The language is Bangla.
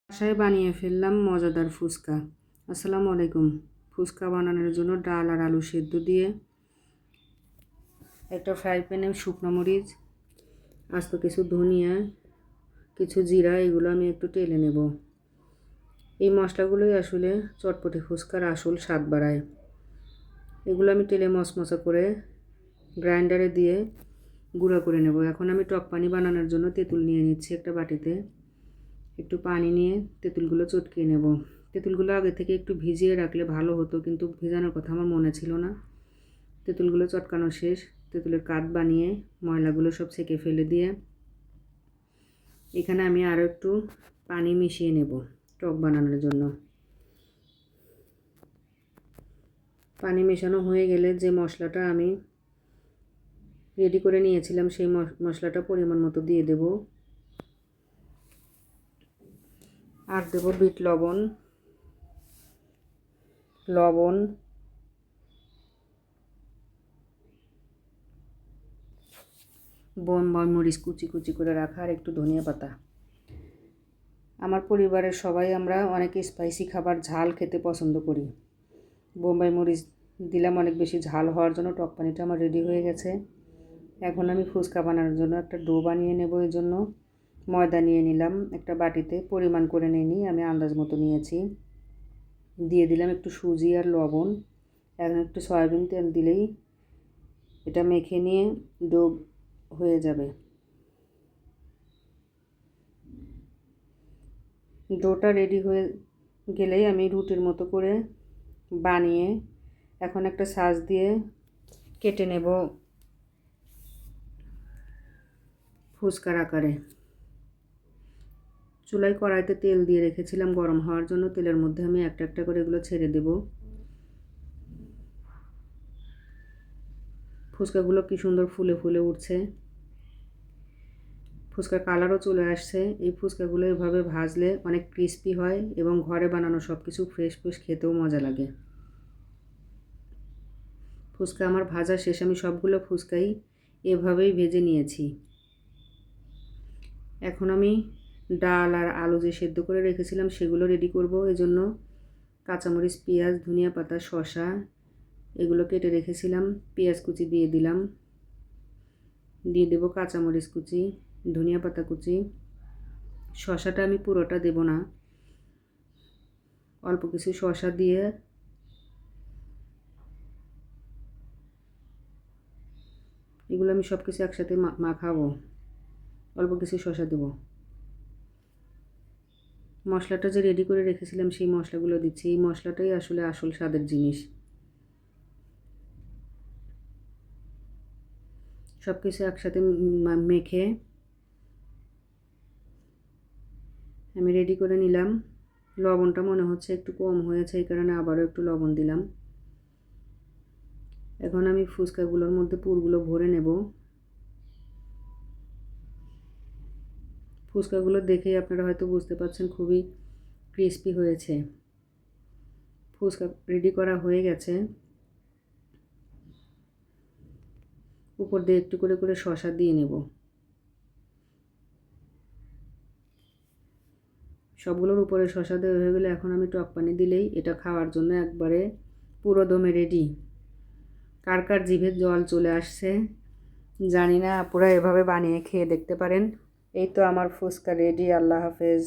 বাসায় বানিয়ে ফেললাম মজাদার ফুচকা। আসসালামু আলাইকুম। ফুচকা বানানোর জন্য ডাল আর আলু সেদ্ধ দিয়ে একটা ফ্রাই প্যানে শুকনো মরিচ, আস্ত কিছু ধনিয়া, কিছু জিরা, এগুলো আমি একটু টেলে নেব। এই মশলাগুলোই আসলে চটপটি ফুচকার আসল স্বাদ বাড়ায়। এগুলো আমি টেলে মশমশা করে গ্রাইন্ডারে দিয়ে গুঁড়া করে নেব। এখন আমি টক পানি বানানোর জন্য তেঁতুল নিয়ে নিচ্ছি একটা বাটিতে। একটু পানি নিয়ে তেঁতুলগুলো চটকিয়ে নেব। তেঁতুলগুলো আগে থেকে একটু ভিজিয়ে রাখলে ভালো হতো, কিন্তু ভেজানোর কথা আমার মনে ছিল না। তেঁতুলগুলো চটকানো শেষ। তেঁতুলের কাঠ বানিয়ে ময়লাগুলো সব ছেঁকে ফেলে দিয়ে এখানে আমি আরও একটু পানি মিশিয়ে নেব টক বানানোর জন্য। পানি মেশানো হয়ে গেলে যে মশলাটা আমি রেডি করে নিয়েছিলাম সেই মশলাটা পরিমাণ মতো দিয়ে দেব। আর দেব বিট লবণ, বোম্বাই মরিচ কুচি কুচি করে রাখা, আর একটু ধনিয়া পাতা। আমার পরিবারের সবাই আমরা অনেক স্পাইসি খাবার, ঝাল খেতে পছন্দ করি। বোম্বাই মরিচ দিলাম অনেক বেশি ঝাল হওয়ার জন্য। টক পানিটা আমার রেডি হয়ে গেছে। এখন আমি ফুচকা বানানোর জন্য একটা ডো বানিয়ে নেব। এই জন্য ময়দা নিয়ে নিলাম একটা বাটিতে, পরিমাণ করে নিইনি, আমি আন্দাজ মতো নিয়েছি। দিয়ে দিলাম একটু সুজি আর লবণ। এখন একটু সয়াবিন তেল দিলেই এটা মেখে নিয়ে ডো হয়ে যাবে। ডোটা রেডি হয়ে গেলেই আমি রুটির মতো করে বানিয়ে এখন একটা সাজ দিয়ে কেটে নেব ফুচকার আকারে। চুলায় কড়াইতে তেল দিয়ে রেখেছিলাম গরম হওয়ার জন্য। তেলের মধ্যে আমি একটা একটা করে এগুলো ছেড়ে দেব। ফুচকাগুলো কি সুন্দর ফুলে ফুলে উঠছে। ফুচকার কালারও চলে আসছে। এই ফুচকাগুলো এভাবে ভাজলে অনেক ক্রিস্পি হয় এবং ঘরে বানানো সব কিছু ফ্রেশ ফ্রেশ, খেতেও মজা লাগে। ফুচকা আমার ভাজা শেষ। আমি সবগুলো ফুচকাই এভাবেই ভেজে নিয়েছি। এখন আমি ডাল আর আলু যে সেদ্ধ করে রেখেছিলাম সেগুলো রেডি করব। এজন্য কাঁচামরিচ, পেঁয়াজ, ধনিয়া পাতা, শসা এগুলো কেটে রেখেছিলাম। পেঁয়াজ কুচি দিয়ে দিলাম। দিয়ে দেব কাঁচামরিচ কুচি, ধনিয়া পাতা কুচি। শসাটা আমি পুরোটা দেব না, অল্প কিছু শসা দিয়ে এগুলো আমি সব কিছু একসাথে মাখাবো। অল্প কিছু শসা দেব। মশলাটা যে রেডি করে রেখেছিলাম সেই মশলাগুলো দিচ্ছি। এই মশলাটাই আসলে আসল স্বাদের জিনিস। সব কিছু একসাথে মেখে আমি রেডি করে নিলাম। লবণটা মনে হচ্ছে একটু কম হয়েছে, এই কারণে আবারও একটু লবণ দিলাম। এখন আমি ফুচকাগুলোর মধ্যে পুরগুলো ভরে নেব। ফুচকাগুলো দেখেই আপনারা হয়তো বুঝতে পারছেন খুবই ক্রিস্পি হয়েছে। ফুচকা রেডি করা হয়ে গেছে। উপর দিয়ে একটু করে করে শসা দিয়ে নেব। সবগুলোর উপরে শসা দেওয়া হয়ে গেলে এখন আমি টক পানি দিলেই এটা খাওয়ার জন্য একবারে পুরো দমে রেডি। কার কার জিভে জল চলে আসছে জানি না, আপনারা এভাবে বানিয়ে খেয়ে দেখতে পারেন। এই তো আমার ফুচকা রেডি। আল্লাহ হাফেজ।